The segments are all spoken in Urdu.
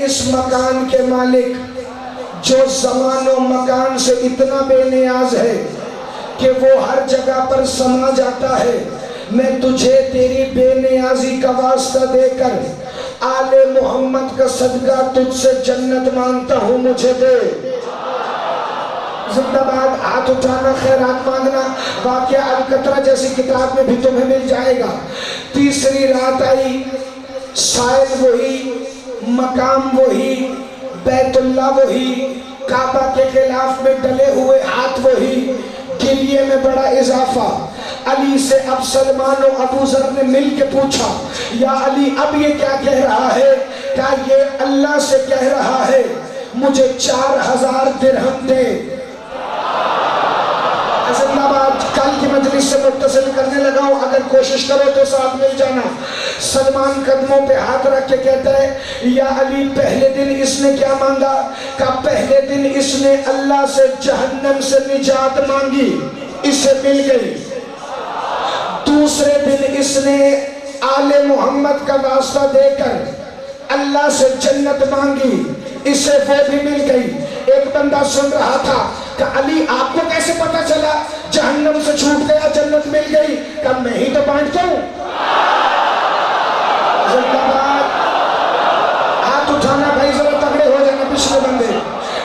اس مکان کے مالک جو زمان و مکان سے اتنا بے نیاز ہے کہ وہ ہر جگہ پر سما جاتا ہے، میں تجھے تیری بے نیازی کا واسطہ دے کر آل محمد کا صدقہ تجھ سے جنت مانگتا ہوں، مجھے دے۔ زندہ باد، ہاتھ اٹھانا، خیرات مانگنا۔ واقعہ القطرہ جیسی کتاب میں بھی تمہیں مل جائے گا۔ تیسری رات آئی، سائل وہی، مقام وہی، بیت اللہ وہی، کعبہ کے خلاف میں ڈلے ہوئے ہاتھ وہی، گریے میں بڑا اضافہ۔ علی سے اب سلمان و ابو ذر نے مل کے پوچھا، یا علی اب یہ کیا کہہ رہا ہے؟ کہا یہ اللہ سے کہہ رہا ہے مجھے 4000 درہم دے۔ زندہ باد، کل کی مجلس سے متصل کرنے لگا ہوں، اگر کوشش کرو تو ساتھ مل جانا۔ سلمان قدموں پہ ہاتھ رکھ کے کہتا ہے، یا علی پہلے دن اس نے کیا مانگا؟ کہا پہلے دن اس نے اللہ سے جہنم سے نجات مانگی، اسے مل گئی۔ دوسرے دن اس نے آل محمد کا واسطہ دے کر اللہ سے جنت مانگی، اسے وہ بھی مل گئی۔ ایک بندہ سن رہا تھا کہ علی آپ کو کیسے پتا چلا جہنم سے چھوٹ گیا جنت مل گئی؟ کہ میں ہی تو بانٹتا ہوں۔ زندہ باد، ہاتھ اٹھانا بھائی، ذرا تگڑے ہو جانا پچھلے بندے۔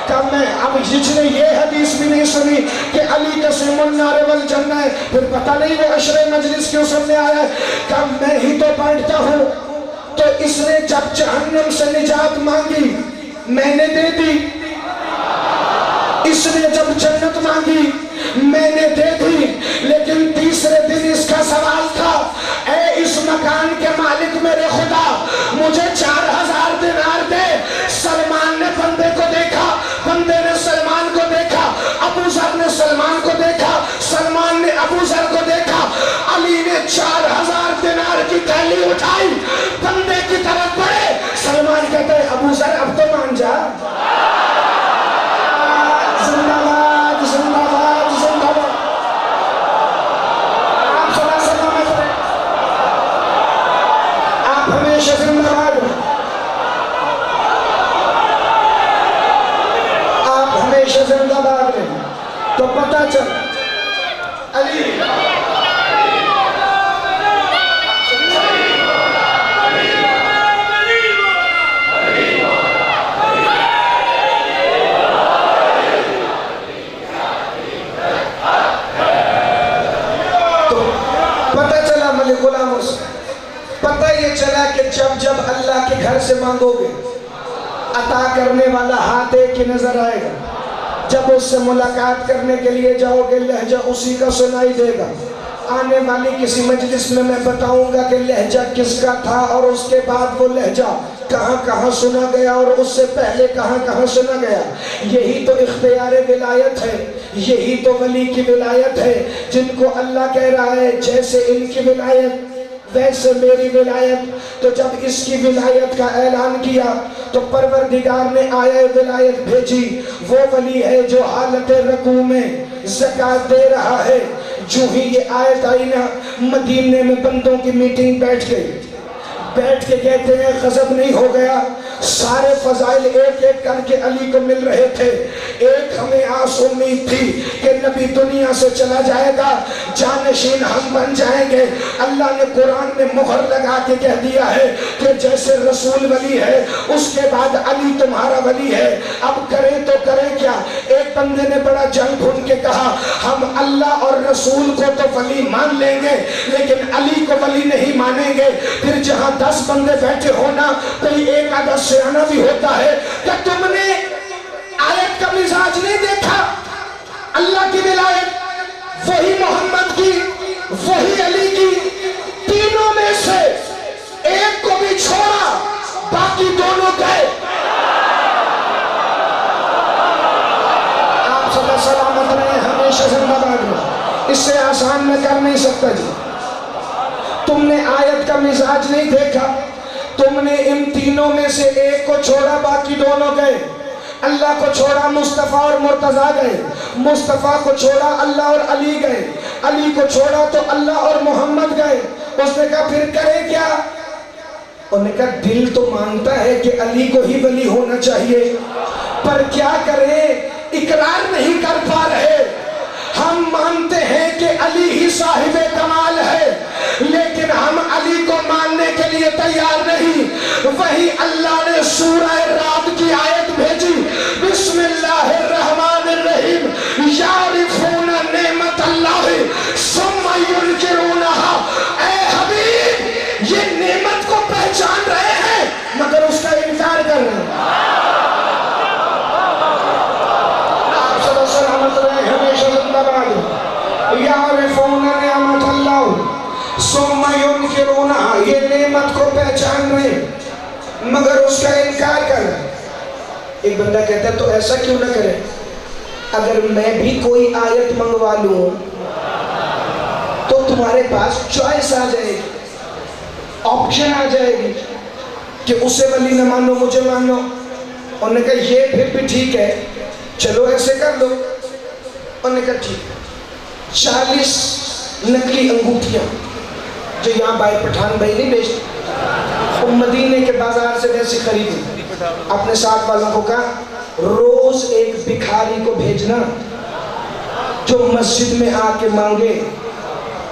کہ میں اب جس نے یہ حدیث بھی نہیں سنی کہ علی قسم النار والجنہ ہے، پھر پتہ نہیں وہ عشر مجلس کیوں سننے آیا ہے۔ کہ میں ہی تو بانٹتا ہوں۔ تو اس نے جب جہنم سے نجات مانگی میں نے دے دی، اس نے جب جنت مانگی میں نے دے دی۔ لیکن تیسرے دن اس کا سوال تھا، اے اس مکان کے مالک میرے خدا مجھے 4000 دینار دے۔ سلمان نے بندے کو دیکھا، بندے نے سلمان کو دیکھا، ابو ذر نے سلمان کو دیکھا، سلمان نے ابو ذر کو دیکھا۔ علی نے 4000 دینار کی تھیلی اٹھائی، بندے کی طرف بڑھے۔ سلمان کہتا ہے ابو ذر اب تو مان جا۔ زندہ باد، زندہ باد، زندہ باد۔ آپ صدا سلامت رہے، آپ ہمیشہ زندہ باد رہے، آپ ہمیشہ زندہ باد رہے۔ تو پتہ چل علی غلاموں سے پتہ یہ چلا کہ جب جب اللہ کے گھر سے مانگو گے عطا کرنے والا ہاتھ ایک ہی نظر آئے گا۔ جب اس سے ملاقات کرنے کے لیے جاؤ گے لہجہ اسی کا سنائی دے گا۔ آنے والی کسی مجلس میں بتاؤں گا کہ لہجہ کس کا تھا اور اس کے بعد وہ لہجہ کہاں کہاں سنا گیا اور اس سے پہلے کہاں کہاں سنا گیا۔ یہی تو اختیار ولایت ہے، یہی تو ولی کی ولایت ہے، جن کو اللہ کہہ رہا ہے جیسے ان کی ولایت ویسے میری ولایت۔ تو جب اس کی ولایت کا اعلان کیا تو پروردگار نے آیہ ولایت بھیجی۔ وہ ولی ہے جو حالت رکوع میں زکوٰۃ دے رہا ہے۔ جو ہی یہ آیت آئی نا، مدینے میں بندوں کی میٹنگ بیٹھ گئی، بیٹھ کے کہتے ہیں غضب نہیں ہو گیا؟ سارے فضائل ایک ایک کر کے علی کو مل رہے تھے۔ ایک ہمیں آس امید تھی کہ نبی دنیا سے چلا جائے گا، جانشین ہم بن جائیں گے۔ اللہ نے قرآن میں مہر لگا کے کہہ دیا ہے کہ جیسے رسول ولی ہے اس کے بعد علی تمہارا ولی ہے۔ اب کریں تو کریں کیا؟ ایک بندے نے بڑا جنگ ڈھونڈ کے کہا ہم اللہ اور رسول کو تو ولی مان لیں گے لیکن علی کو ولی نہیں مانیں گے۔ پھر جہاں 10 بندے بیٹھے ہونا کوئی ایک آدھا سیانہ بھی ہوتا ہے کہ تم نے آیت کا مزاج نہیں دیکھا؟ اللہ کی ولایت وہی محمد کی، وہی علی کی، تینوں میں سے ایک کو بھی چھوڑا، باقی دونوں گئے۔ آپ سدا سلامت رہے، ہمیشہ زندہ باد رہے۔ اس سے آسان میں کر نہیں سکتا جی۔ تم نے آیت کا مزاج نہیں دیکھا، تم نے ان تینوں میں سے ایک کو چھوڑا، باقی دونوں گئے۔ اللہ کو چھوڑا، مصطفیٰ اور مرتضیٰ گئے۔ مصطفیٰ کو چھوڑا، اللہ اور علی گئے۔ علی کو چھوڑا تو اللہ اور محمد گئے۔ اس نے کہا پھر کرے کیا؟ انہوں نے کہا دل تو مانتا ہے کہ علی کو ہی ولی ہونا چاہیے، پر کیا کریں اقرار نہیں کر پا رہے۔ ہم مانتے ہیں کہ علی ہی صاحب کمال ہے، لیکن ہم علی کو ماننے کے لیے تیار نہیں۔ وہی اللہ نے سورہ رعد کی آیت بھیجی، بسم اللہ الرحمن الرحیم، یعرفون نعمت اللہ ثم ینکرونہا۔ اے حبیب، یہ نعمت کو پہچان رہے ہیں مگر اس کا انکار کر رہے ہیں۔ آپ صلی اللہ سلامت رہے ہمیشہ زندہ باد۔ یعرفون نعمت اللہ ثم ینکرونہا، یہ نعمت کو پہچان رہے مگر اس کا انکار کر رہے ہیں۔ ایک بندہ کہتا ہے تو ایسا کیوں نہ کرے، اگر میں بھی کوئی آیت منگوا لوں تو تمہارے پاس چوائس آ جائے گی، آپشن آ جائے گی کہ اسے ولی نہ مانو مجھے مانو۔ انہوں نے کہا یہ پھر بھی ٹھیک ہے، چلو ایسے کر لو۔ انہوں نے کہا ٹھیک، 40 نقلی انگوٹھیاں جو یہاں بھائی پٹھان بھائی نہیں بیچتے، وہ مدینے کے بازار سے ویسے خریدی۔ اپنے ساتھ والوں کو کہا روز ایک بکھاری کو بھیجنا جو مسجد میں آ کے مانگے۔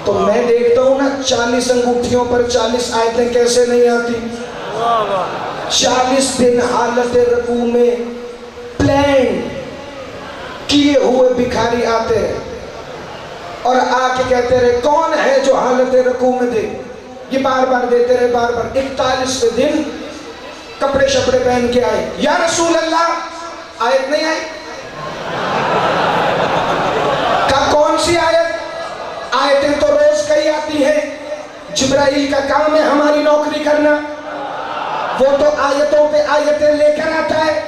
تو میں دیکھتا ہوں نا 40 انگوٹھیوں پر 40 آیتیں کیسے نہیں آتی۔ 40 دن حالت رکوع میں پلان کیے ہوئے بکھاری آتے ہیں اور آ کے کہتے رہے کون ہے جو حالت رکوع میں دے، یہ بار بار دیتے رہے بار بار۔ 41 دن کپڑے شپڑے پہن کے آئے، یا رسول اللہ آیت نہیں آئی؟ کہا کون سی آیت؟ آیتیں تو روز کئی آتی ہیں، جبرائیل کا کام ہے ہماری نوکری کرنا، وہ تو آیتوں پہ آیتیں لے کر آتا ہے۔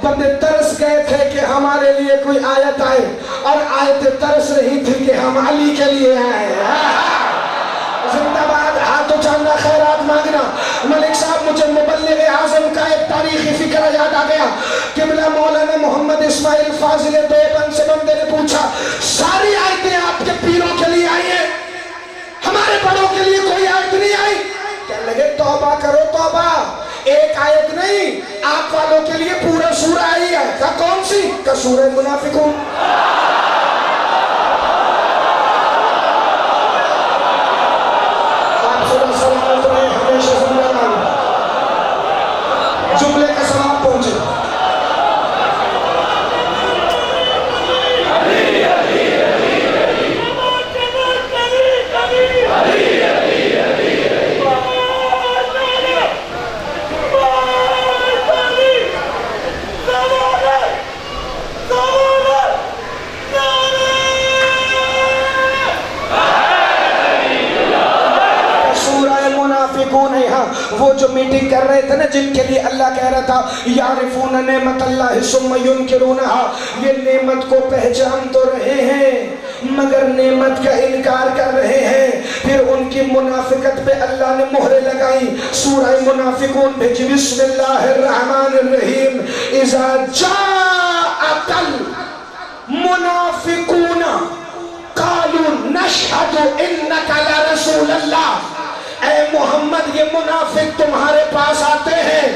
بندے ترس گئے تھے کہ ہمارے لیے کوئی آیت آئے، اور آیتیں ترس رہی تھی کہ ہم علی کے لیے آئے۔ زندہ باد، ہاتھ اٹھانا، خیرات مانگنا۔ ملک صاحب مجھے مبلغ اعظم کا ایک تاریخی فکر یاد آ گیا۔ قبلہ مولانا محمد اسماعیل فاضل دیوبند سے بندے نے پوچھا ساری آیتیں آپ کے پیروں کے لیے آئی ہیں، ہمارے بڑوں کے لیے کوئی آیت نہیں آئی؟ کہنے لگے توبہ کرو توبہ، ایک آیت نہیں آپ والوں کے لیے پورا سورہ آئی ہے۔ کہا کون سی؟ کہا سورہ منافقون۔ جملے کا سواب پہنچے۔ وہ جو میٹنگ کر رہے تھے نا جن کے لیے اللہ کہہ رہا تھا یعرفون نعمت اللہ ثم ینکرونہا، یہ نعمت کو پہچان تو رہے ہیں مگر نعمت کا انکار کر رہے ہیں۔ پھر ان کی منافقت پہ اللہ نے مہرے لگائی، سورہ منافقون بھیجی، بسم اللہ الرحمن الرحیم، اذا جاءک المنافقون قالوا نشہد انک لرسول اللہ۔ اے محمد یہ منافق تمہارے پاس آتے ہیں،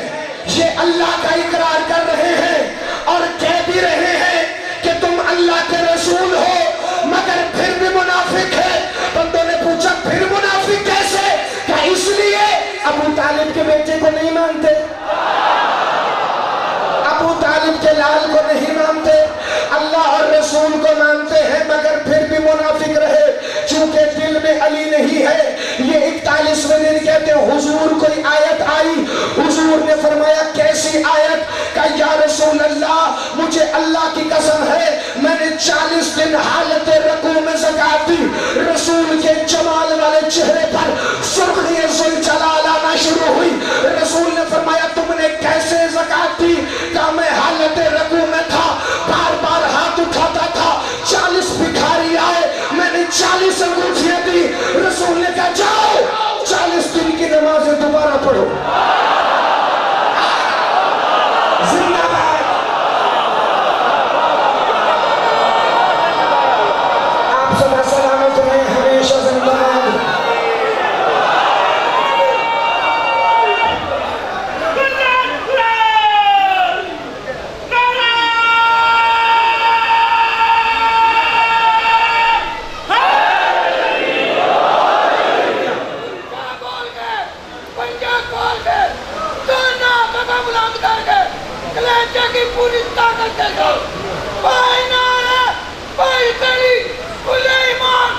یہ اللہ کا اقرار کر رہے ہیں اور کہہ بھی رہے ہیں کہ تم اللہ کے رسول ہو، مگر پھر بھی منافق ہے۔ بندوں نے پوچھا پھر منافق کیسے؟ کہ اس لیے ابو طالب کے بیٹے کو نہیں مانتے، ابو طالب کے لال کو نہیں مانتے، اللہ اور رسول کو مانتے ہیں مگر پھر بھی منافق رہے، چونکہ دل میں علی نہیں ہے۔ یہ 41ویں دن کہتے ہیں حضور کوئی آیت آئی، حضور نے فرمایا کیسی آیت؟ کہ یا رسول اللہ مجھے اللہ کی قسم ہے میں نے 40 دن حالت رکوع میں زکات دی، رسول کے جمال والے چہرے پر سرخی ذوالجلال آنا شروع ہوئی۔ رسول نے فرمایا تم نے کیسے زکات دی؟ کہ میں حالت رکوع میں تھا، بار بار ہاتھ اٹھاتا تھا، 40 بھکاری آئے، میں نے 40 انگوٹھیاں دی۔ رسول نے کہا جاؤ 40 دن کی نمازیں دوبارہ پڑھو۔ زندہ باد، آپ سدا سلامت رہیں، ہمیشہ زندہ باد۔ پوری طاقت کے ساتھ بھائی نعرہ بھائی کری سلیمان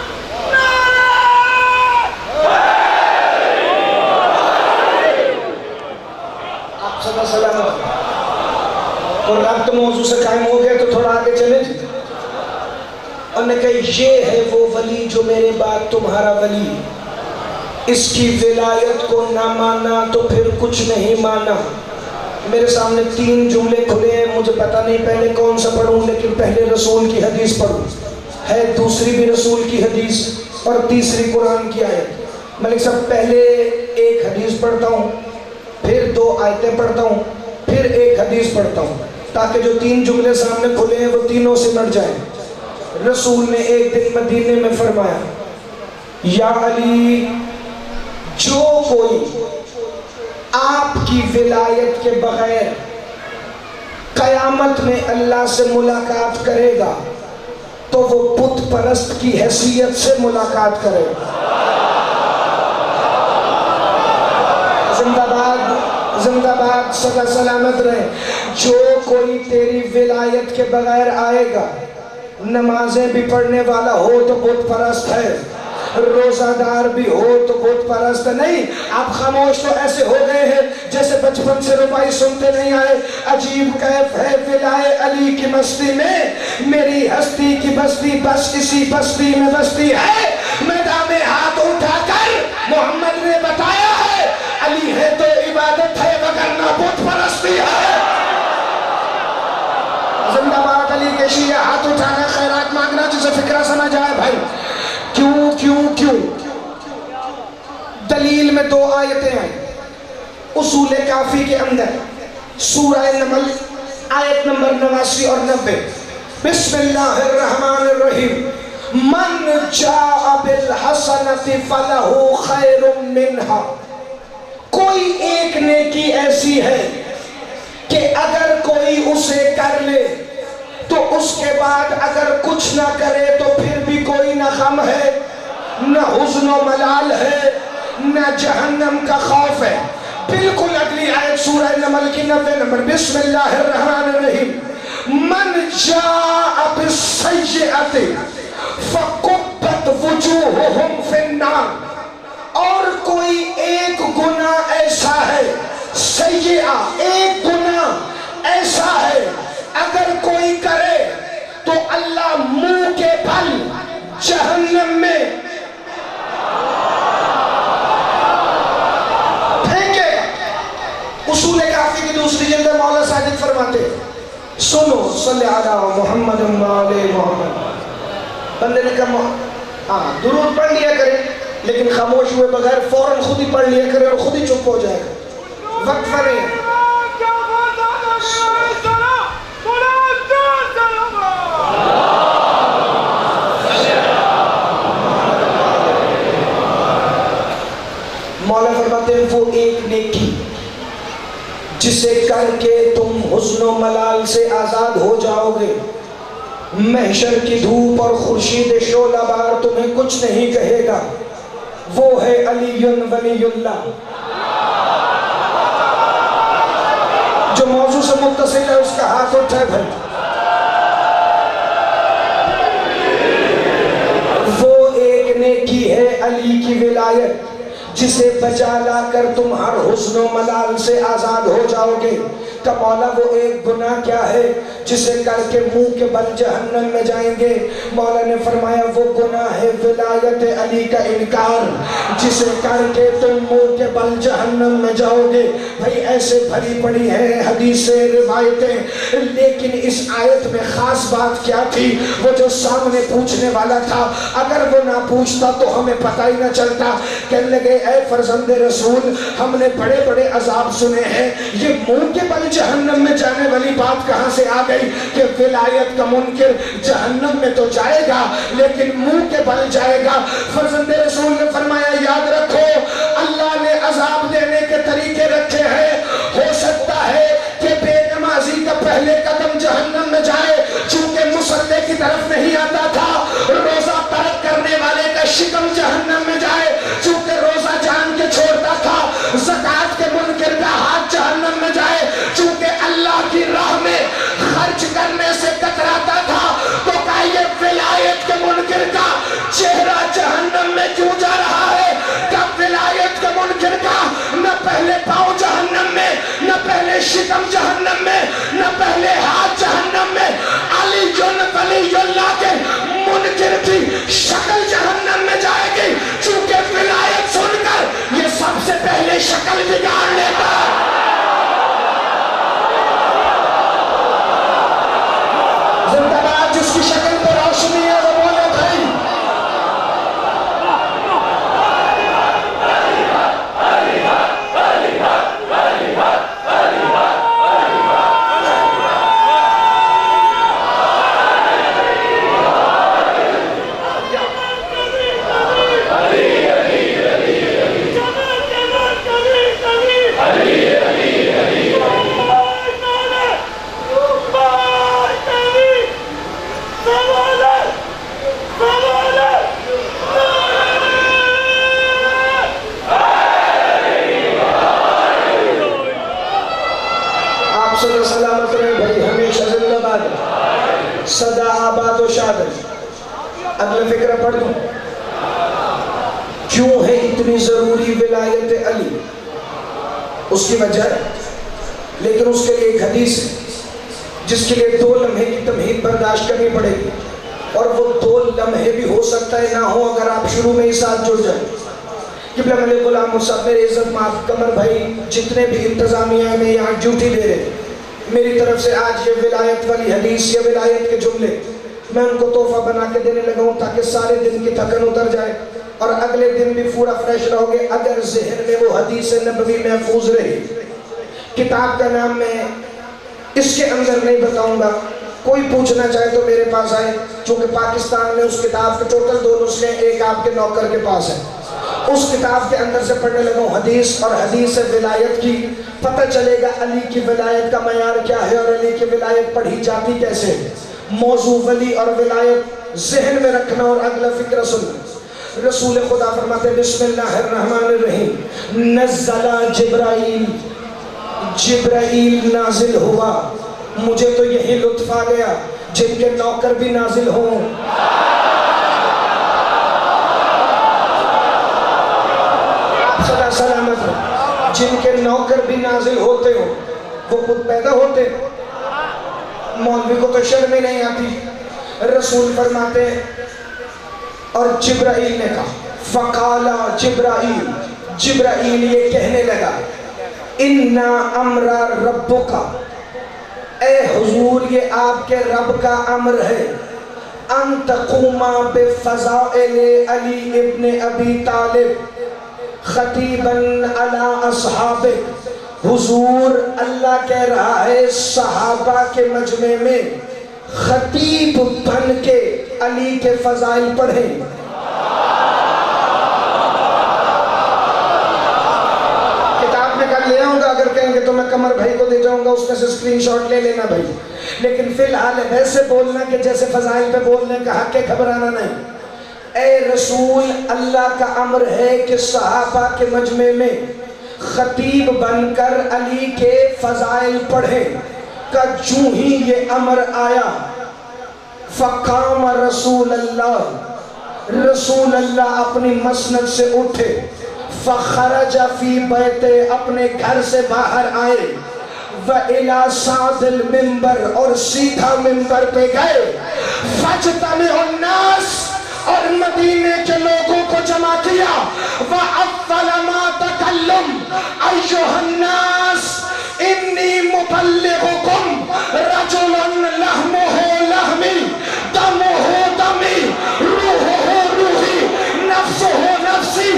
نعرہ آپ صدا سلامت اور رب تو موضوع سے قائم ہو گئے تو تھوڑا آگے چلیں جی. اور نے کہا یہ ہے وہ ولی جو میرے بعد تمہارا ولی, اس کی ولایت کو نہ مانا تو پھر کچھ نہیں مانا. میرے سامنے 3 جملے کھلے ہیں, مجھے پتہ نہیں پہلے کون سا پڑھوں, لیکن پہلے رسول کی حدیث پڑھوں. ہے دوسری بھی رسول کی حدیث اور تیسری قرآن کی آیت. ملک صاحب پہلے ایک حدیث پڑھتا ہوں, پھر 2 آیتیں پڑھتا ہوں, پھر ایک حدیث پڑھتا ہوں, تاکہ جو 3 جملے سامنے کھلے ہیں وہ تینوں سمٹ جائیں. رسول نے ایک دن مدینے میں فرمایا, یا علی, جو کوئی آپ کی ولایت کے بغیر قیامت میں اللہ سے ملاقات کرے گا تو وہ بت پرست کی حیثیت سے ملاقات کرے گا. زندہ باد, زندہ باد, سدا سلامت رہے. جو کوئی تیری ولایت کے بغیر آئے گا, نمازیں بھی پڑھنے والا ہو تو بت پرست ہے, روزہ دار بھی ہو تو بت پرست نہیں. آپ خاموش تو ایسے ہو گئے ہیں جیسے بچپن سے ربائی سنتے نہیں آئے. عجیب کیف ہے ولائے علی کی مستی میں, میری ہستی کی بستی بس اسی بستی میں بستی ہے. میدان میں ہاتھ اٹھا کر محمد نے بتایا ہے, علی ہے تو عبادت ہے وگرنہ بت پرستی ہے. زندہ باد علی کے شیعہ, ہاتھ اٹھانا, خیرات مانگنا, جسے فکرہ سمجھ آئے بھائی. کیوں کیوں کیوں؟ دلیل میں 2 آیتیں ہیں اصول کافی کے اندر, سورہ نمل آیت نمبر 89 اور 90. بسم اللہ الرحمن الرحیم. من جاء بالحسنۃ فلہ خیر منہا. کوئی ایک نیکی ایسی ہے کہ اگر کوئی اسے کر لے تو اس کے بعد اگر کچھ نہ کرے تو پھر بھی کوئی نہ غم ہے, نہ حزن و ملال ہے, نہ جہنم کا خوف ہے. بالکل اگلی آیت سورہ نمل کی 90 نمبر. بسم اللہ الرحمن الرحیم. من جاء بالسیئۃ فکبت وجوہہم فی النار. اور کوئی ایک گناہ ایسا ہے, سیئہ ایک گناہ ایسا ہے, اگر کوئی کرے تو اللہ منہ کے پھل جہنم میں پھینکے. اصول کافی کی دوسری جلد مولا صادق فرماتے, سنو صلی علی محمد علی محمد. بندے نے کہا ہاں درود پڑھ لیا کرے, لیکن خاموش ہوئے بغیر فوراً خود ہی پڑھ لیا کرے اور خود ہی چپ ہو جائے گا, وقفہ نہیں ہے. مولا فرماتے ہیں وہ ایک نیکی جسے کر کے تم حزن و ملال سے آزاد ہو جاؤ گے, محشر کی دھوپ اور خورشید شعلہ بار تمہیں کچھ نہیں کہے گا, وہ ہے علی ولی اللہ. جو موضوع سے متصل ہے اس کا ہاتھ اٹھائے بھائی. وہ ایک نیکی ہے علی کی ولایت جسے بجا لا کر تم ہر حزن و ملال سے آزاد ہو جاؤ گے. کہ مولا وہ ایک گناہ کیا ہے جسے کر کے منہ کے بل جہنم میں جائیں گے؟ مولا نے فرمایا وہ گناہ ہے ولایت علی کا انکار جسے کر کے تم منہ کے بل جہنم میں جاؤ گے. بھائی ایسے بھری پڑی ہیں حدیثیں روایتیں, لیکن اس آیت میں خاص بات کیا تھی؟ وہ جو سامنے پوچھنے والا تھا اگر وہ نہ پوچھتا تو ہمیں پتہ ہی نہ چلتا. کہنے لگے اے فرزند رسول, ہم نے بڑے بڑے عذاب سنے ہیں, یہ منہ کے بل جہنم میں جانے والی بات کہاں سے آ گئی کہ ولایت کا منکر جہنم میں تو جائے گا لیکن منہ کے بل جائے گا؟ فرزند رسول نے فرمایا یاد رکھو اللہ نے عذاب دینے کے طریقے رکھے ہیں. ہو سکتا ہے کہ بے نمازی کا پہلے قدم جہنم میں جائے چونکہ مصلی کی طرف نہیں آتا تھا, روزہ ترک کرنے والے کا شکم جہنم میں جائے چونکہ روزہ جان کے چھوڑتا تھا, زکوٰۃ کے منکر کا ہاتھ جہنم میں جائے چونکہ اللہ کی راہ میں میں کیوں جا رہا ہے؟ کہ ولایت کے منکر کا نہ پہلے پاؤں جہنم میں، نہ پہلے شکم جہنم میں، نہ پہلے ہاتھ جہنم میں، علی ولی اللہ کے منکر کی شکل جہنم میں جائے گی، چونکہ ولایت سن کر یہ سب سے پہلے شکل بگاڑ لیتا ہے۔ زندہ باد جس کی شکل پہ روشنی ہے وہ بولے بھائی۔ آپ صلی اللہ سلامت رہے بھائی، ہمیشہ زندہ باد، صدا آباد و شاد۔ اگلا فکرہ پڑھ دوں، کیوں ہے اتنی ضروری ولایت علی؟ اس کی وجہ ہے، لیکن اس کے لیے ایک حدیث ہے جس کے لیے 2 لمحے کی تمہید برداشت کرنی پڑے گی، اور وہ 2 لمحے بھی ہو سکتا ہے نہ ہو اگر آپ شروع میں ہی ساتھ جڑ جائیں۔ قبلہ ملک غلام صاحب، میرے عزت ماف قمر بھائی، جتنے بھی انتظامیہ میں یہاں ڈیوٹی دے رہے، میری طرف سے آج یہ ولایت والی حدیث یا ولایت کے جملے میں ان کو تحفہ بنا کے دینے لگا ہوں تاکہ سارے دن کی تھکن اتر جائے اور اگلے دن بھی پورا فریش رہو گے اگر ذہن میں وہ حدیث نبوی محفوظ رہی۔ کتاب کا نام میں اس کے اندر نہیں بتاؤں گا، کوئی پوچھنا چاہے تو میرے پاس آئے، چونکہ پاکستان میں اس کتاب کے ٹوٹل 2 نسخے، ایک آپ کے نوکر کے پاس ہے۔ اس کتاب کے اندر سے پڑھنے لگا ہوں حدیث، اور حدیث ولایت کی پتہ چلے گا علی کی ولایت کا معیار کیا ہے اور علی کی ولایت پڑھی جاتی کیسے ہے۔ موضوع ولی اور ولایت ذہن میں رکھنا اور اگلا فکرہ سننا۔ رسول خدا فرماتے ہیں بسم اللہ الرحمن الرحیم، نزل جبرائیل، جبرائیل نازل ہوا، مجھے تو یہی لطف آ گیا جن کے نوکر بھی نازل ہوں۔ صدا سلامت ہو، جن کے نوکر بھی نازل ہوتے ہو، وہ خود پیدا ہوتے، مولوی کو تو شرم ہی نہیں آتی۔ رسول فرماتے ہیں اور جبرائیل نے کہا، فقالا جبرائیل، جبرائیل یہ کہنے لگا، اِنَّا أَمْرَ رَبُّكَ، اے حضور یہ آپ کے رب کا امر ہے، ان تقوما بفضائل علی ابن ابی طالب خطیباً علی اصحابہ، حضور اللہ کہہ رہا ہے صحابہ کے مجمع میں خطیب بن کے علی کے فضائل پڑھیں۔ کتاب میں کر لے آؤں گا، اگر کہیں گے تو میں قمر بھائی کو دے جاؤں گا، اس میں سے سکرین شاٹ لے لینا بھائی، لیکن فی الحال ویسے بولنا کہ جیسے فضائل پہ بولنے کا حق ہے، گھبرانا نہیں۔ اے رسول اللہ کا امر ہے کہ صحابہ کے مجمع میں خطیب بن کر علی کے فضائل پڑھیں۔ کہ جو ہی یہ امر آیا فقام رسول اللہ، رسول اللہ اپنی مسند سے اٹھے، فخرج فی بیت، اپنے گھر سے باہر آئے، وَإِلَى صَعْدِ الْمِنْبَرِ، اور سیدھا منبر پہ گئے، فَاجْتَمِعُ النَّاسِ، اور مدینے کے لوگوں کو جمع کیا، وَأَفَّلَ مَا تَكَلُّمْ أَيُّهَا النَّاسِ إِنِّي مُبَلِّغُكُمْ رَجُلٌ لَحْمُهُ لَحْمِي دَمُهُ دَمِي رُوحُهُ رُوحِي نَفْسُهُ نَفْسِي،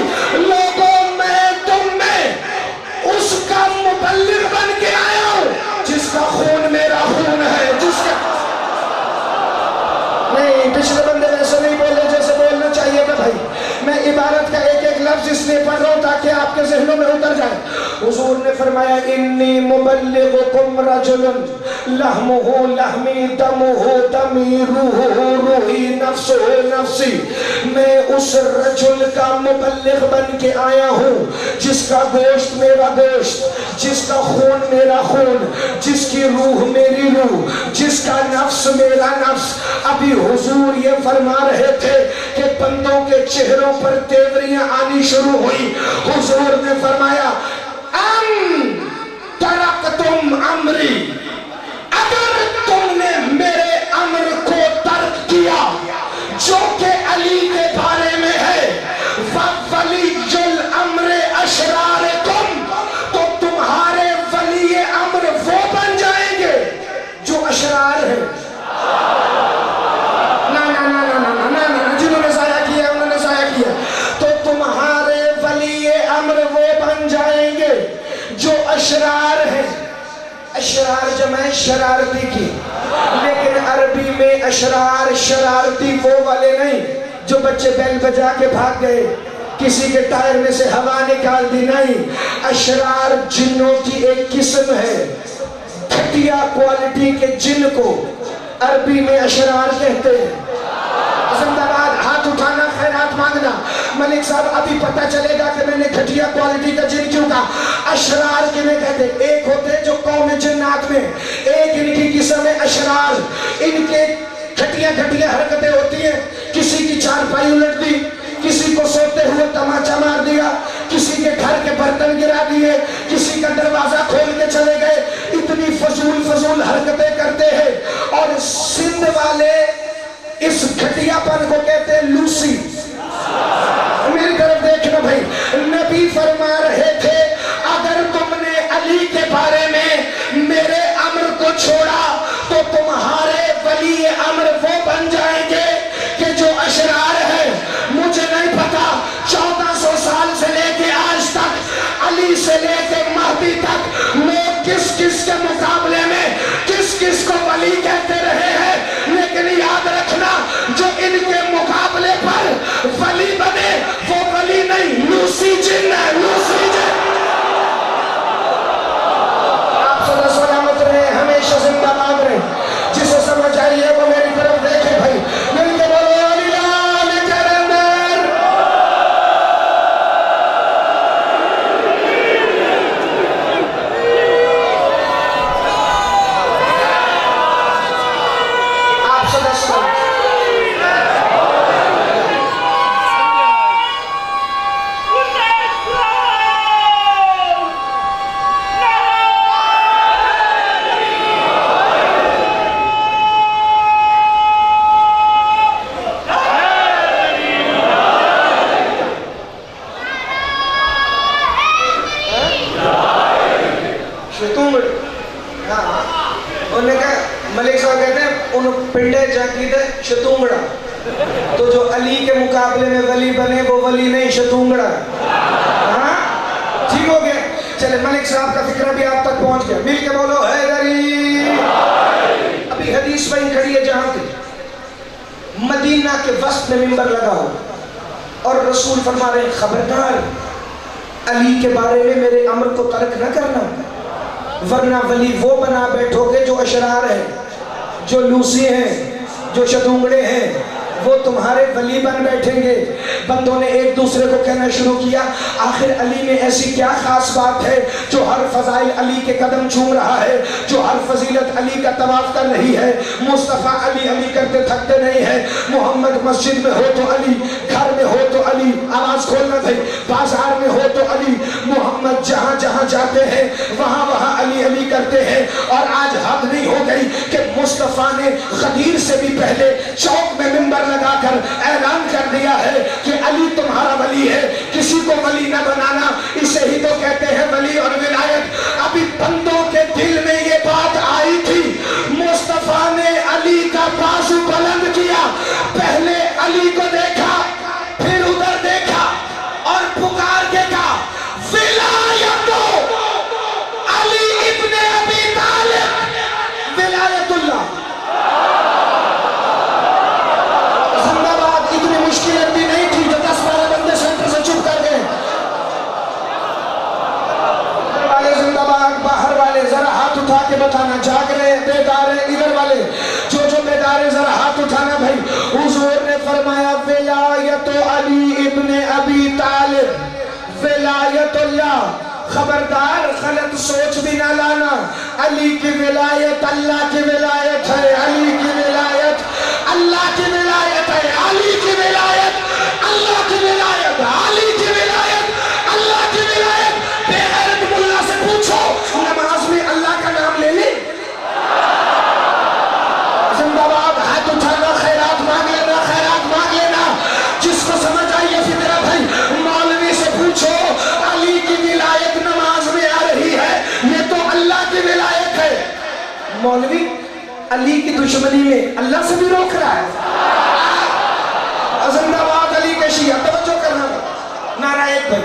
لوگوں میں تم میں اس کا مبلغ بن کے آیا ہوں جس کا خون میرا خون ہے، جس کا نہیں، پچھلے بندے ویسے نہیں بولے جیسے بولنا چاہیے تھا بھائی۔ میں عبارت کا ایک ایک لفظ اس لیے پڑھ رہا ہوں تاکہ آپ کے ذہنوں میں اتر جائے۔ حضور نے فرمایا انی مبلغکم رجل لحمہ لحمی دمہ دمی روحہ روحی نفسہ نفسی، میں اس رجل کا مبلغ بن کے آیا ہوں جس کا گوشت میرا گوشت، جس کا خون میرا خون، جس کی روح میری روح، جس کا نفس میرا نفس۔ ابھی حضور یہ فرما رہے تھے کہ بندوں کے چہروں پر تیوریاں آنی شروع ہوئی۔ حضور نے فرمایا ترکتم امری، اگر تم نے میرے امر کو ترک کیا جو کہ علی کے بارے میں ہے، وَوَلِيُّ الْأَمْرِ أَشْرَارِكُمْ، تو تمہارے ولی امر وہ بن جائیں گے جو اشرار ہیں۔ جنہوں نے ضائع کیا انہوں نے ضائع کیا، تو تمہارے ولی امر وہ بن جائیں گے جو اشرار ہیں۔ اشرار جمع شرارتی کی، لیکن عربی میں اشرار شرارتی وہ والے نہیں جو بچے بیل بجا کے بھاگ گئے، کسی کے ٹائر میں سے ہوا نکال دی، نہیں۔ اشرار جنوں کی ایک قسم ہے، گھٹیا کوالٹی کے جن کو عربی میں اشرار کہتے ہیں۔ زندہ باد، ہاتھ اٹھانا، خیرات مانگنا۔ ملک صاحب ابھی پتہ چلے گا کہ میں نے گھٹیا کوالٹی کا جن کیوں کہا۔ اشرار کنہیں کہتے؟ ایک ہوتے جو قوم جنات میں، ایک ان کی قسم ہے اشرار، ان کے گھٹیا گھٹیا حرکتیں ہوتی ہیں، کسی کی چارپائی الٹ دی، کسی کو سوتے ہوئے تماچا مار دیا، کسی کے گھر کے برتن گرا دیے، کسی کا دروازہ کھول کے چلے گئے، اتنی فضول فضول حرکتیں کرتے ہیں۔ اور سندھ والے اس گھٹیا پن کو کہتے ہیں لوسی۔ میری طرف دیکھنا بھائی، نبی فرما رہے تھے اگر تم نے علی کے بارے میں میرے امر کو چھوڑا تو تمہارے ولی امر وہ بن جائیں گے کہ جو اشرار ہے۔ مجھے نہیں پتا 1400 سال سے لے کے آج تک، علی سے لے کے مہدی تک، لوگ کس کس کے مقابلے میں کس کس کو ولی کہتے رہے ہیں، لیکن یاد رکھنا جو ان کے مقابلے پر ولی بنے وہ ولی نہیں، لوسی جن ہے، لوسی جن۔ آپ صدا سلامت رہے، ہمیشہ زندہ باد رہے۔ جسے سمجھ آئیے وہ میری طرف دیکھے بھائی، مل کے بولو علی لال کرندر۔ آپ صدا سلامت۔ انہوں نے کہا، ملک صاحب کہتے ہیں ان پنڈے جاکیدہ شتونگڑا، تو جو علی کے مقابلے میں ولی بنے وہ ولی نہیں، شتونگڑا۔ ہاں ٹھیک ہو گیا؟ چلے ملک صاحب کا فکرہ بھی آپ تک پہنچ گیا، مل کے بولو حیدری۔ ابھی حدیث وہیں کھڑی ہے جہاں کے مدینہ کے وسط میں منبر لگا ہو اور رسول فرما رہے ہیں خبردار علی کے بارے میں میرے امر کو ترک نہ کرنا، ورنہ ولی وہ بنا بیٹھو گے جو اشرار ہیں، جو لوسی ہیں، جو شتونگڑے ہیں، وہ تمہارے ولی بن بیٹھیں گے۔ بندوں نے ایک دوسرے کو کہنا شروع کیا آخر علی میں ایسی کیا خاص بات ہے جو ہر فضائل علی کے قدم چوم رہا ہے، جو ہر فضیلت علی کا طواف کر رہی ہے، مصطفیٰ علی علی کرتے تھکتے نہیں ہیں، محمد مسجد میں ہو تو علی، گھر میں ہو تو علی، آواز کھولنا بھائی، بازار میں ہو تو علی، محمد جہاں جہاں جاتے ہیں وہاں وہاں علی علی کرتے ہیں۔ اور آج حد نہیں ہو گئی کہ مصطفیٰ نے غدیر سے بھی پہلے چوک میں منبر لگا کر اعلان کر دیا ہے کہ علی تمہارا ولی ہے، کسی کو ولی نہ بنانا، اسے ہی تو کہتے ہیں ولی اور ولایت۔ ابھی بندوں کے دل میں یہ بات آئی تھی، مصطفیٰ نے علی کا بازو بلند کیا، پہلے علی کو دیکھا پھر ادھر دیکھا اور پکار کے کہا ولایت علی ابن ابی طالب، ولایت اللہ۔ مشکلت بھی نہیں تھی جو 10-12 بندے سینٹر سے چپ کر گئے۔ بیدار ہیں ادھر والے؟ جو بیدار ہے ذرا ہاتھ اٹھانا بھائی. حضور نے فرمایا ولایت علی ابن ابی طالب ولایت اللہ. خبردار غلط سوچ بھی نہ لانا. علی کی ولایت اللہ کی ولایت ہے. علی کی ولایت اللہ کی ولایت ہے. علی کی ولایت اللہ کی ولایت. علی کی ولایت اللہ کی ولایت. بے غیرت ملا سے پوچھو نماز میں اللہ کا نام لے لے. زندہ باد. ہاتھ اٹھانا. خیرات مانگ لینا. خیرات مانگ لینا. جس کو سمجھ آئی ہے فکر بھائی مولوی سے پوچھو علی کی ولایت نماز میں آ رہی ہے. یہ تو اللہ کی ولایت ہے. مولوی علی کی دشمنی میں اللہ سے بھی روک رہا ہے. زندہ باد علی کے شیعہ. توجہ کرنا. نعرہ ایک بھائی.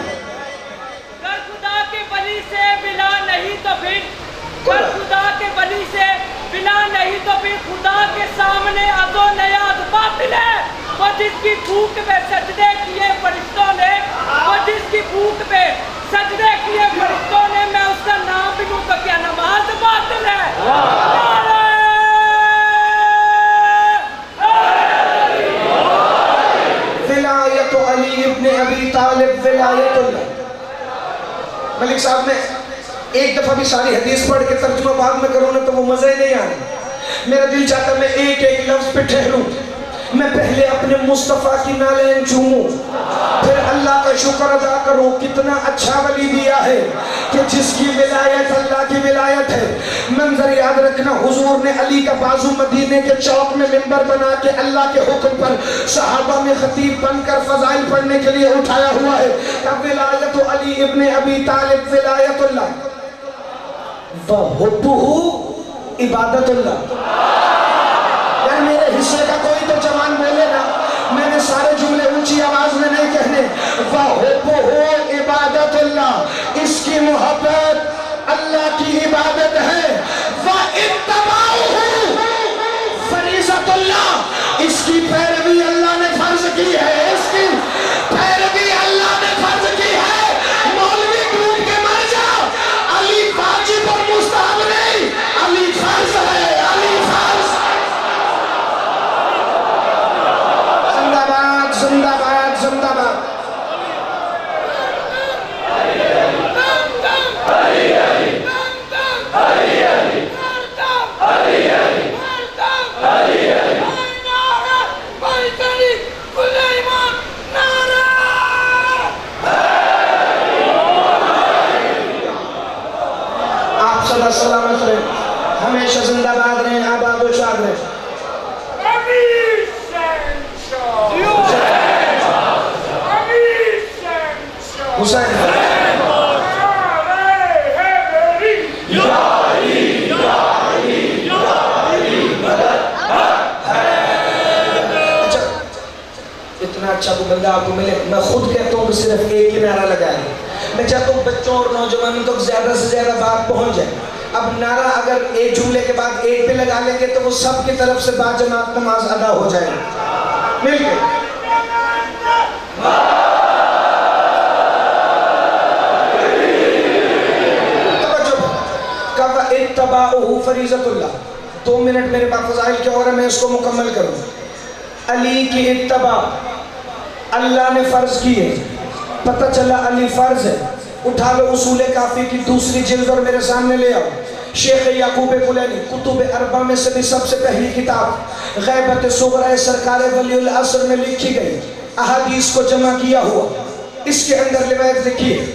گر خدا کے ولی سے بلا نہیں تو پھر گر خدا کے ولی سے بلا نہیں تو پھر خدا کے سامنے ازو نیاز باطل ہے. وہ جس کی بھوک پہ سجدے کیے فرشتوں نے وہ جس کی بھوک پہ سجدے کیے فرشتوں نے میں اس کا نام بھی لوں تو کیا نماز باطل ہے؟ ولایت علی ابن ابی طالب ولایت اللہ. ملک صاحب میں ایک دفعہ بھی ساری حدیث پڑھ کے ترجمہ بعد میں کروں نا تو وہ مزے نہیں آنے. میرا دل چاہتا میں ایک ایک لفظ پہ ٹھہروں. میں پہلے اپنے مصطفیٰ کی نالین چوموں پھر اللہ کا شکر ادا کروں. کتنا اچھا ولی دیا ہے کہ جس کی ولایت اللہ کی ولایت ہے. منظر یاد رکھنا. حضور نے علی کا بازو مدینے کے چوک میں منبر بنا کے اللہ کے حکم پر صحابہ میں خطیب بن کر فضائل پڑھنے کے لیے اٹھایا ہوا ہے. اب ولایت علی ابن ابی طالب ولایت اللہ وحبہ عبادت اللہ. یعنی میرے حصے کا کوئی تو جوان بولے نا. میں نے سارے جملے اونچی آواز میں نہیں کہنے. وحبہ عبادت اللہ. اس کی محبت اللہ کی عبادت ہے. واتباعہ فریضۃ اللہ. اس کی پیروی اللہ نے فرض کی ہے. اس کی پیروی اللہ نے فرض کی ہے. مولوی ڈوب کے مر جا. علی واجب اور مستحب نہیں. علی فرض ہے. علی فرض. زندہ باد. زندہ باد. زندہ باد. آپ صدا سلامت رہے. ہمیشہ زندہ باد رہیں. آباد و شاد رہیں. حسین اتنا اچھا کوئی بندہ آپ کو ملے. میں خود کہتا ہوں کہ صرف ایک ہی نعرہ لگائے. میں چاہتا ہوں بچوں اور نوجوانوں تک زیادہ سے زیادہ بات پہنچ جائے. اب نعرہ اگر ایک جملے کے بعد ایک پہ لگا لیں گے تو وہ سب کی طرف سے با جماعت نماز ادا ہو جائے گی. مل کے اتباعہ فریضۃ اللہ. 2 منٹ میرے پاس فضائل کے اور میں اس کو مکمل کروں. علی کی اتباع اللہ نے فرض کی ہے. پتہ چلا علی فرض ہے. اٹھا لو اصول کافی کی 2 جلد اور میرے سامنے لے آؤ. شیخ یعقوب کلینی کتب اربع میں سے بھی سب سے پہلی کتاب غیبت صغرا سرکار ولی العصر میں لکھی گئی. احادیث کو جمع کیا ہوا. اس کے اندر روایت لکھی ہے.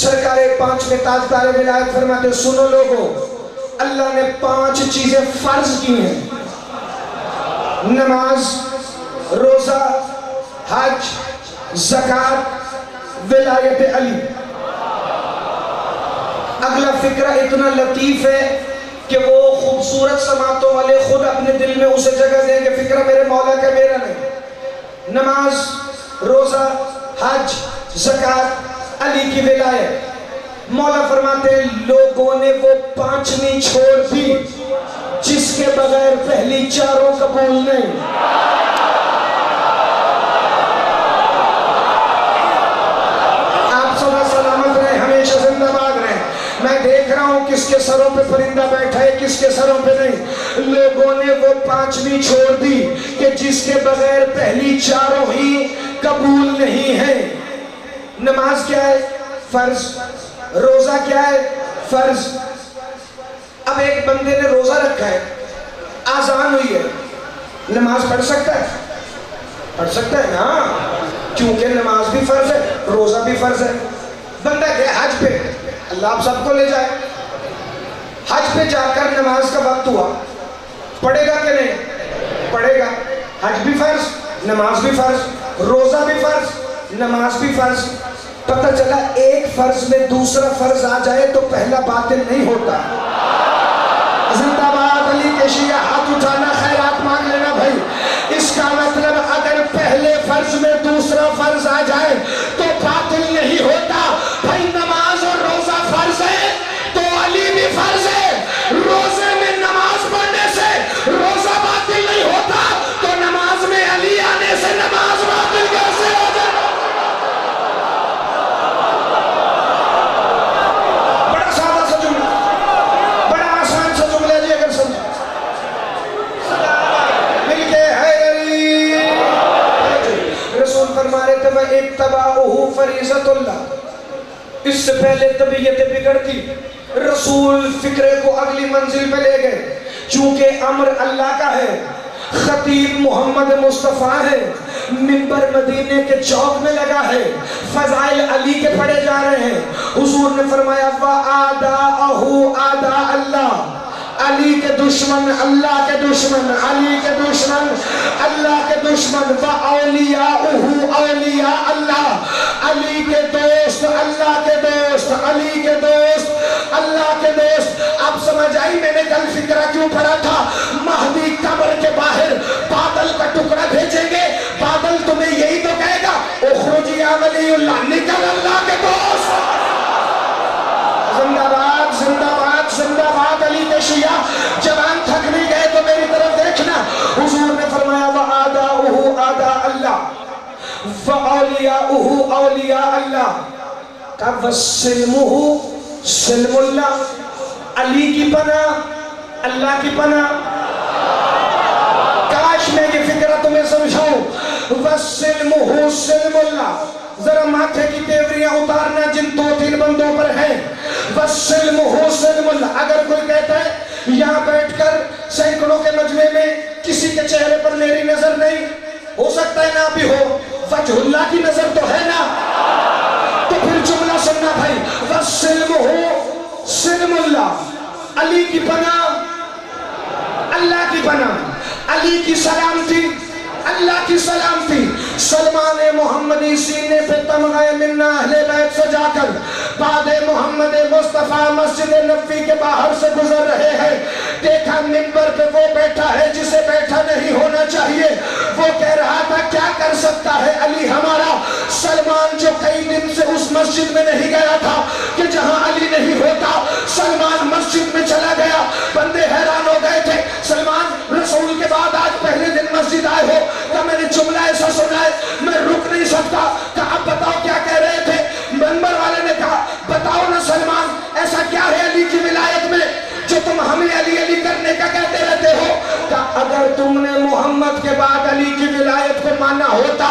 سرکار 5ویں تاجدار ولایت فرماتے سنو لوگو اللہ نے 5 چیزیں فرض کی ہیں. نماز, روزہ, حج, زکوٰۃ, ولایت علی. اگلا فکرہ اتنا لطیف ہے کہ وہ خوبصورت سماعتوں والے خود اپنے دل میں اسے جگہ دیں کہ فکرہ میرے مولا کا میرا نہیں. نماز, روزہ, حج, زکوٰۃ, علی کی ولایت. مولا فرماتے لوگوں نے وہ 5ویں چھوڑ دی جس کے بغیر پہلی 4 قبول نہیں. آپ سدا سلامت رہیں. ہمیشہ زندہ باد رہیں. میں دیکھ رہا ہوں کس کے سروں پہ پرندہ بیٹھا ہے کس کے سروں پہ نہیں. لوگوں نے وہ پانچویں چھوڑ دی کہ جس کے بغیر پہلی چاروں ہی قبول نہیں ہیں. نماز کیا ہے؟ فرض. روزہ کیا ہے؟ فرض. اب ایک بندے نے روزہ رکھا ہے, آذان ہوئی ہے, نماز پڑھ سکتا ہے؟ پڑھ سکتا ہے نا, کیونکہ نماز بھی فرض ہے, روزہ بھی فرض ہے. بندہ گیا حج پہ, اللہ آپ سب کو لے جائے, حج پہ جا کر نماز کا وقت ہوا, پڑھے گا کہ نہیں؟ پڑھے گا. حج بھی فرض, نماز بھی فرض, روزہ بھی فرض, نماز بھی فرض. پتہ چلا ایک فرض میں دوسرا فرض آ جائے تو پہلا باطل نہیں ہوتا. زندہ باد علی کے شیعہ, ہاتھ اٹھانا, خیرات مانگ لینا بھائی. اس کا مطلب اگر پہلے فرض میں دوسرا فرض آ جائے تو باطل نہیں ہوتا. بھائی نماز اور روزہ فرض ہے تو علی بھی فرض ہے. روزے میں نماز پڑھنے سے روزہ باطل نہیں ہوتا, تو نماز میں علی آنے سے نماز باطل کیسے ہو جائے؟ بڑا سادہ سا جملہ, بڑا آسان سا جملہ جی, اگر سمجھ مل کے ہے علی. رسول فرما رہے تھے وَإِتَّبَعُهُ فَرِيضَةُ اللَّهِ. اس سے پہلے طبیعت بگڑتی, رسول فکرے کو اگلی منزل پہ لے گئے. چونکہ امر اللہ کا ہے, خطیب محمد مصطفیٰ ہے, منبر مدینے کے چوک میں لگا ہے, فضائل علی کے پڑھے جا رہے ہیں. حضور نے فرمایا وَآدَاءَهُ آدَاءَ اللَّهِ. علی کے دشمن اللہ کے دشمن, علی کے دشمن اللہ کے دشمن. وَأَوْلِيَاؤُهُ أَوْلِيَاءَ اللَّهِ. علی کے دوست اللہ کے دوست, علی کے دوست اللہ کے دوست. اب سمجھ آئی میں نے کل فکرہ کیوں پڑھا تھا؟ مہدی قبر کے باہر بادل کا ٹکڑا بھیجیں گے, بادل تمہیں یہی تو کہے گا اخرج یا ولی اللہ, نکل اللہ کے دوست. زندہ باد, زندہ باد, زندہ باد علی کے شیعہ. جوان تھک نہیں گئے تو میری طرف دیکھنا. حضور نے فرمایا وَآدَاؤُهُ آدَاءَ اللَّهِ وَأَوْلِيَاؤُهُ أَوْلِيَاءَ اللَّهِ. کہ وَسِلْمُهُ سلم اللہ. علی کی پناہ اللہ کی پناہ. کاش میں یہ فکرہ تمہیں سمجھاؤں. وَسِلْمُهُ سلم اللہ. ذرا ماتھے کی تیوریاں اتارنا جن دو تین بندوں پر ہیں. وَسِلْمُهُ سلم اللہ. اگر کوئی کہتا ہے یہاں بیٹھ کر سینکڑوں کے مجمع میں کسی کے چہرے پر میری نظر نہیں, ہو سکتا ہے نہ بھی ہو, وجہ اللہ کی نظر تو ہے نا. تو پھر جملہ سننا بھائی, وَسِلْمُهُ سلم اللہ. علی کی پناہ اللہ کی پناہ, علی کی سلامتی اللہ کی سلامتی. سلمان محمدی سینے پہ تمغہ منا اہل بیت سجا کر بعد محمد مصطفیٰ مسجد نبوی کے باہر سے گزر رہے ہیں. دیکھا منبر پہ وہ بیٹھا ہے جسے بیٹھا نہیں ہونا چاہیے. وہ کہہ رہا تھا کیا کر سکتا ہے علی ہمارا. سلمان جو کئی دن سے اس مسجد میں نہیں گیا تھا کہ جہاں علی نہیں ہوتا, سلمان مسجد میں چلا گیا. بندے حیران ہو گئے تھے, سلمان رسول کے بعد آج پہلے دن مسجد آئے ہو. کہ میں نے جملہ ایسا سنا ہے میں رک نہیں سکتا. کہ اب بتاؤ کیا کہہ رہے تھے. منبر والے نے کہا بتاؤ نا سلمان ایسا کیا ہے علی کی ولایت میں جو تم ہمیں علی علی کرنے کا کہتے رہتے ہو. کہ اگر تم نے محمد کے بعد علی کی ولایت کو مانا ہوتا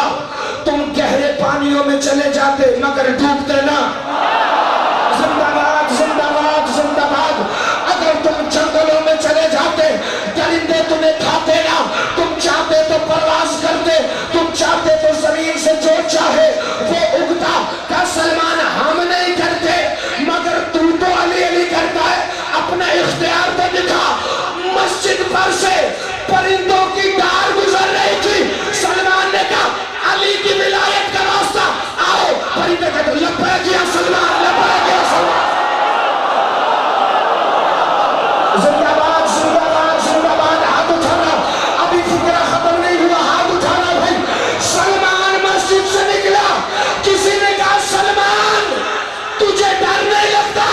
تم گہرے پانیوں میں چلے جاتے مگر ڈوبتے نہ. زندہ باد, زندہ باد, زندہ باد. اگر تم جنگلوں میں چلے جاتے درندے تمہیں کھاتے نہ. تم چاہتے تو پرواز کرتے, تم چاہتے تو زمین سے جو چاہے وہ اگتا. کہ سلمان ہم نہیں کرتے مگر تو علی علی کرتا ہے. اپنا اختیار تو دکھا. مسجد پر سے پرندوں کی ڈار گزر رہی تھی, سلمان نے کہا علی کی ولایت کا راستہ آؤ. پرندے کہتے لبیک یا سلمان, لبیک یا سلمان. زندہ باد, زندہ باد, زندہ باد. ہاتھ اٹھانا, ابھی فکرہ ختم نہیں ہوا, ہاتھ اٹھانا بھائی. سلمان مسجد سے نکلا, کسی نے کہا سلمان تجھے ڈر نہیں لگتا؟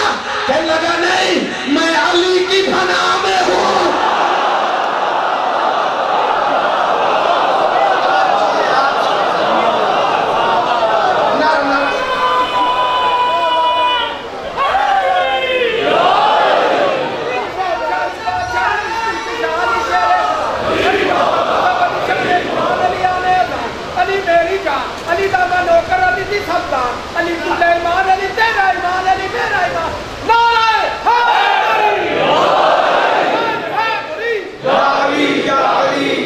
کہنے لگا نہیں میں علی کی پناہ میں ہوں. میری علی میری جان علی داما نوکر علی دی سلطان علی تیرا ایمان علی تیرا ایمان علی میرا ایمان نعرہ حیدری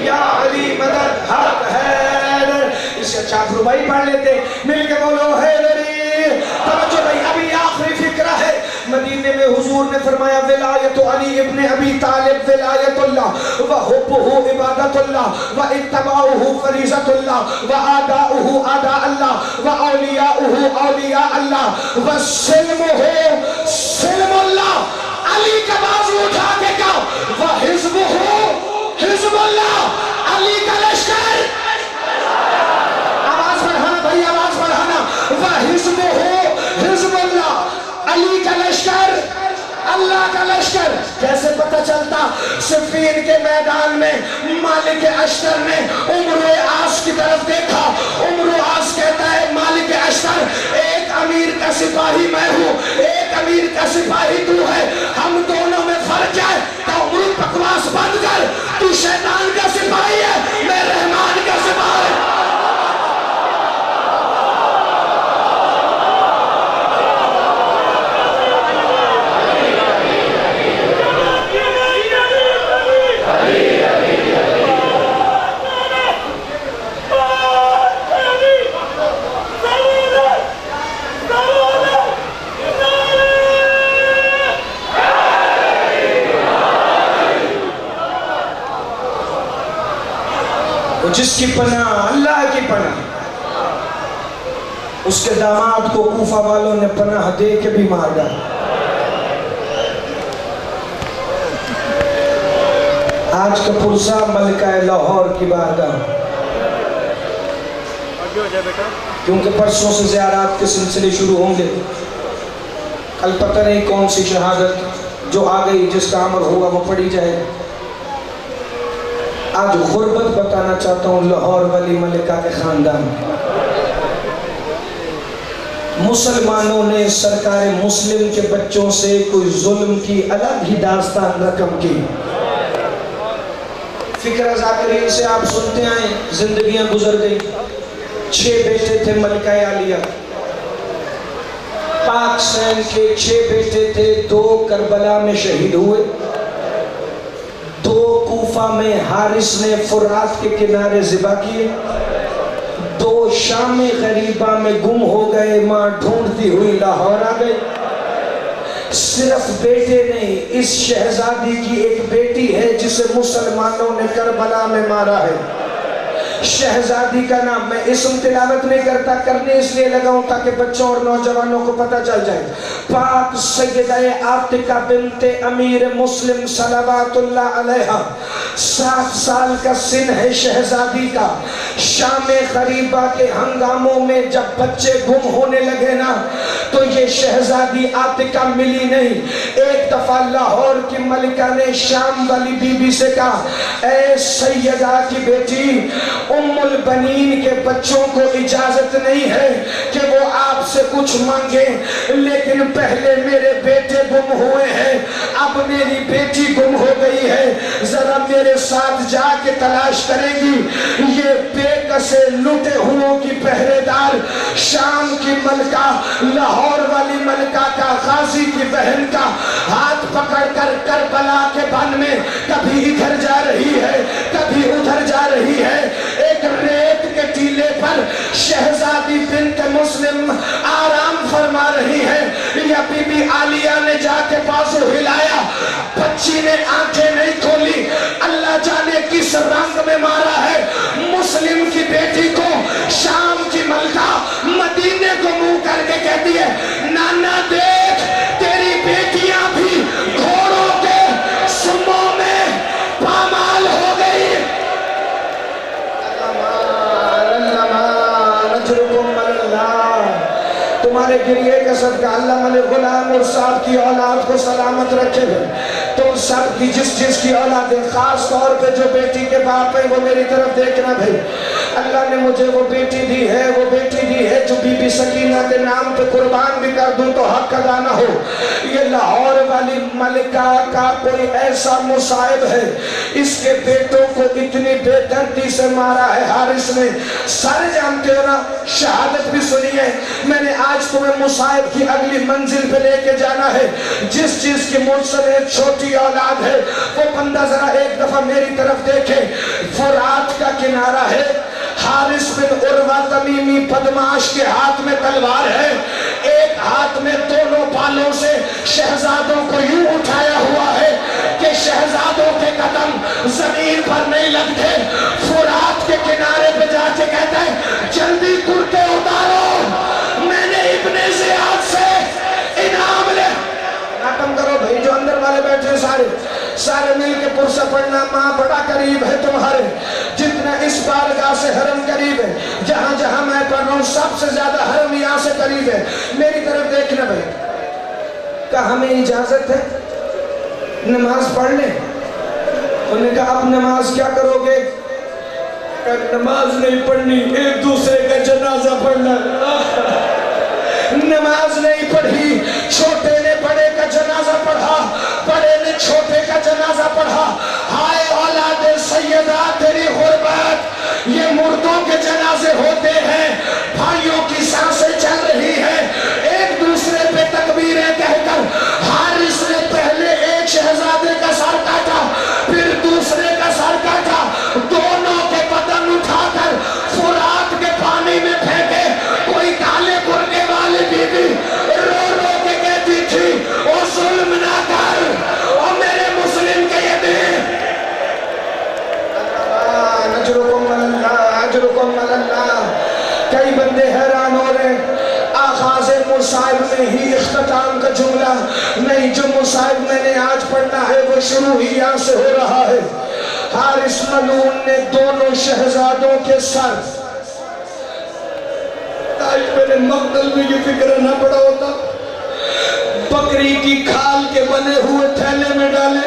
یا علی مدد حق حیدر. اس سے اچھا ربائی پڑھ لیتے مل کے بولو حیدری. توجہ بھائی ابھی آخری فکرہ ہے. مدینے میں حضور نے فرمایا ولایت علی ابن ابی طالب ولایت اللہ وحبہ عبادت اللہ واتباعہ فریضۃ اللہ وآداؤہ آداء اللہ واولیاؤہ اولیاء اللہ وسلمہ سلم اللہ. علی کا بازو اٹھا کے کہو وحزبہ حزب اللہ. علی کا لشکر آواز بڑھانا بھائی آواز بڑھانا. وحزبہ حزب اللہ. علی کا لشکر اللہ کا لشکر. کیسے پتہ چلتا؟ صفین کے میدان میں مالک اشتر نے عمرو عاص کی طرف دیکھا. عمرو عاص کہتا ہے مالک اشتر ایک امیر کا سپاہی میں ہوں ایک امیر کا سپاہی تو ہے, ہم دونوں میں فرق ہے. تو عمرو بکواس بند کر, تو شیطان کا سپاہی ہے میں رحمان کا سپاہی. جس کی پناہ اللہ کی پناہ, اس کے داماد کو کوفہ والوں نے پناہ دے کے بھی مار ڈالا. آج کا پرسہ ملکہ لاہور کی بارگاہ, کیونکہ پرسوں سے زیارات کے سلسلے شروع ہوں گے. کل پتہ نہیں کون سی شہادت جو آ گئی جس کا عمر ہوا وہ پڑھی جائے. آج غربت بتانا چاہتا ہوں لاہور والی ملکہ کے خاندان. مسلمانوں نے سرکار مسلم کے بچوں سے کوئی ظلم کی الگ ہی داستان رقم کی. فکر ذاکرین سے آپ سنتے آئیں زندگیاں گزر گئی. 6 بیٹے تھے ملکہ عالیہ. پاک سین کے 6 بیٹے تھے, 2 کربلا میں شہید ہوئے, 2 کوفہ میں حارث نے فرات کے کنارے ذبح کیے, 2 شام غریبہ میں گم ہو گئے, ماں ڈھونڈتی ہوئی لاہور آ گئے. صرف بیٹے نہیں, اس شہزادی کی ایک بیٹی ہے جسے مسلمانوں نے کربلا میں مارا ہے. شہزادی کا نام میں اسم تلاوت نہیں کرتا, کرنے اس لیے لگا ہوں تاکہ بچوں اور نوجوانوں کو پتہ چل جائے. پاک سیدہ عاتقہ بنت امیر مسلم صلوات اللہ علیہ, 7 سال کا سن ہے شہزادی کا. شام غریبہ کے ہنگاموں میں جب بچے گم ہونے لگے نا تو یہ شہزادی عاتقہ ملی نہیں. ایک دفعہ لاہور کی ملکہ نے شام والی بی بی سے کہا اے سیدہ کی بیٹی, ام البنین کے بچوں کو اجازت نہیں ہے کہ وہ آپ سے کچھ مانگیں, لیکن پہلے میرے بیٹے گم ہوئے ہیں, اب میری بیٹی گم ہو گئی ہے, ذرا میرے ساتھ جا کے تلاش کریں گی. یہ بے کسے لٹے ہوں کی پہرے دار شام کی ملکہ لاہور والی ملکہ کا غازی کی بہن کا ہاتھ پکڑ کر کربلا کے بن میں کبھی ادھر جا رہی ہے کبھی ادھر جا رہی ہے. ایک ریت کے ٹیلے پر شہزادی بنت مسلم آرام فرما رہی ہے. یا بی بی عالیہ نے جا کے بازو ہلایا, بچی نے آنکھیں نہیں کھولی, اللہ جانے کس رنگ میں مارا ہے. مسلم کی بیٹی کو شام کی ملکہ مدینے کو منہ کر کے کہتی ہے نانا دیکھ تیری بیٹیاں بھی گھوڑوں کے سموں میں پامال ہو گئی. تمہارے گریے کا صدقہ اللہ ملک غلام اور صاحب کی اولاد کو سلامت رکھے گا. تم سب کی جس کی اولاد ہے, خاص طور پہ جو بیٹی کے باپ ہیں وہ میری طرف دیکھنا بھائی. اللہ نے مجھے وہ بیٹی دی ہے جو بی بی سکینہ کے نام پہ قربان بھی کر دوں تو حق ادا نہ ہو۔ یہ لاہور والی ملکہ کا کوئی ایسا مصائب ہے، اس کے بیٹوں کو اتنی بے دردی سے مارا ہے حارث نے۔ سارے جانتے ہو نا، شہادت بھی سنی ہے۔ میں نے آج تمہیں مصائب کی اگلی منزل پہ لے کے جانا ہے۔ جس چیز کی مجھ سے ایک چھوٹی اولاد ہے، وہ بندہ ذرا ایک دفعہ میری طرف دیکھے۔ فرات کا کنارہ ہے، حارث بن عروہ تمیمی بدمعاش کے ہاتھ میں تلوار ہے، ایک ہاتھ میں دونوں بالوں سے شہزادوں کو یوں اٹھایا ہوا ہے کہ شہزادوں کے قدم زمین پر نہیں لگتے۔ فرات کے کنارے پہ جا کے کہتا ہے جلدی کرتے اتارو، میں نے ابن زیاد سے انعام لے۔ ختم کرو بھائی، جو اندر والے بیٹھے سارے مل کے پرسہ پڑھنا۔ ماں بڑا قریب ہے تمہارے، جتنا اس بارگاہ سے حرم قریب ہے، جہاں جہاں میں پڑھ رہا ہوں سب سے زیادہ حرم یہاں سے قریب ہے۔ میری طرف دیکھنا بھائی، کہا ہمیں اجازت ہے نماز پڑھ لیں؟ انہوں نے کہا اب نماز کیا کرو گے؟ کہا نماز نہیں پڑھنی، ایک دوسرے کا جنازہ پڑھنا۔ نماز نہیں پڑھی، چھوٹے نے بڑے کا جنازہ پڑھا، بڑے نے چھوٹے کا جنازہ پڑھا۔ ہائے اولاد سیدہ تیری غربت، یہ مردوں کے جنازے ہوتے ہیں، بھائیوں کی سانسیں چل رہی ہیں، ایک دوسرے پہ تکبیریں کہہ کر حارث نے پہلے ایک شہزادے کا سر کاٹا، پھر دوسرے کا سر کاٹا، دونوں کے بدن اٹھا کر فرات کے پانی میں پھینکے۔ کوئی کالے برقے والی بی بی رو رو کے کہتی تھی او ظلم نہ کر، او میرے مسلم کے یتیم۔ اجرکم اللہ۔ کئی بندے حیران ہو رہے ہیں، آغاز مصائب میں ہی اختتام کا جملہ نہیں، جو مصائب میں نے آج پڑھنا ہے وہ شروع ہی یہاں سے ہو رہا ہے۔ حارث ملعون نے دونوں شہزادوں کے سر، آج میرے مقتل میں یہ فکر نہ پڑا ہوتا، بکری کی کھال کے بنے ہوئے تھیلے میں ڈالے،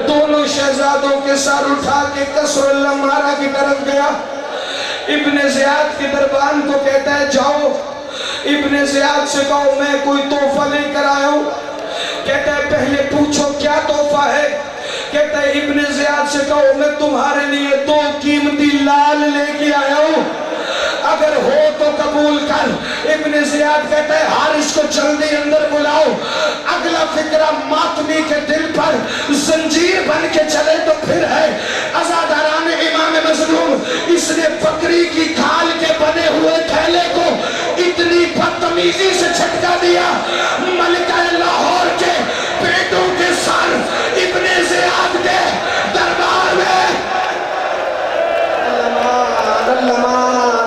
دونوں شہزادوں کے سر اٹھا کے قصر الامارہ کی طرف گیا۔ ابن زیاد کے دربان کو کہتا ہے جاؤ، ابن زیاد سے کہو میں کوئی تحفہ لے کر آیا ہوں۔ کہتا ہے پہلے پوچھو کیا تحفہ ہے؟ کہتا ہے ابن زیاد سے کہو میں تمہارے لیے 2 قیمتی لال لے کے آیا ہوں، اگر ہو تو قبول کر۔ ابن زیاد کہتا ہے حارث کو جلدی اندر بلاؤ، اگلا فکرہ ماتمی کے دل پر زنجیر بن کے چلے تو پھر ہے۔ عزاداران امام مظلوم، اس نے بکری کی کھال کے بنے ہوئے تھیلے کو اتنی بدتمیزی سے جھٹکا دیا، ملکہ لاہور کے بیٹوں کے سر ابن زیاد کے دربار میں۔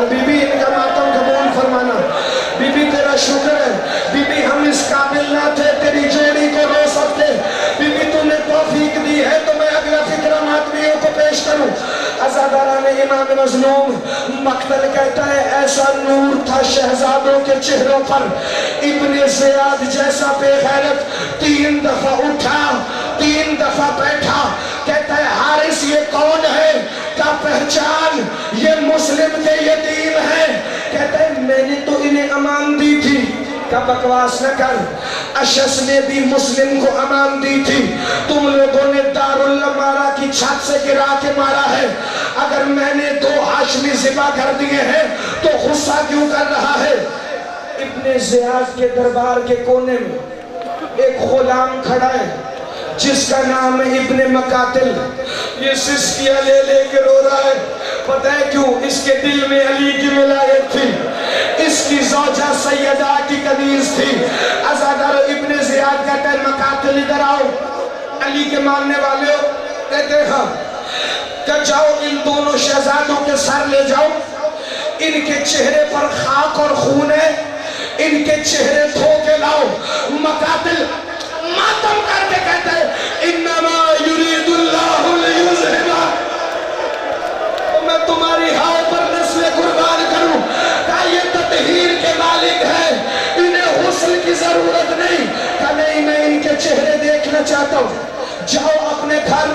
بی بی ان کا ماتم قبول فرمانا۔ بی بی تیرا شکر ہے، بی بی ہم اس قابل نہ تھے تیری جوڑی کو رو سکتے، بی بی تو نے توفیق دی ہے تو میں اگلا فکرہ ماتمیوں کو پیش کروں۔ عزاداران امام مظلوم، مقتل کہتا ہے ایسا نور تھا شہزادوں کے چہروں پر، ابن زیاد جیسا بے غیرت 3 دفعہ اٹھا، 3 دفعہ بیٹھا، کہتا ہے حارث یہ کون ہے؟ کا پہچان یہ مسلم کے یتیم ہے۔ کہتا ہے میں نے تو انہیں امان دی تھی۔ کا بکواس نہ کر، اشس نے بھی مسلم کو امان دی تھی، تم لوگوں نے دارالامارہ کی چھت سے گرا کے مارا ہے۔ اگر میں نے 2 ہاشمی ذبح کر دیے ہیں تو غصہ کیوں کر رہا ہے؟ ابن زیاد کے دربار کے کونے میں ایک غلام کھڑا ہے جس کا نام ہے ابن مقاتل۔ یہ سسکیاں لے لے کے رو رہا ہے، پتہ ہے کیوں؟ اس کے دل میں علی کی ولایت تھی، اس کی زوجہ سیدہ کی کنیز تھی۔ عزادار ابن زیاد کہتا ہے مقاتل ادھر آؤ، علی کے ماننے والے ہو؟ کہتے ہیں ہاں۔ کہ جاؤ ان دونوں شہزادوں کے سر لے جاؤ، ان کے چہرے پر خاک اور خون ہے، ان کے چہرے دھو کے لاؤ۔ مقاتل ماتم کر کے کہتا ہے انما یرید اللہ لیذہبا، میں تمہاری ہاؤ پر نسل قربان کروں۔ کہا یہ تطہیر کے مالک ہے، انہیں غسل کی ضرورت نہیں۔ کہا نہیں، میں ان کے چہرے دیکھنا چاہتا ہوں۔ جاؤ اپنے گھر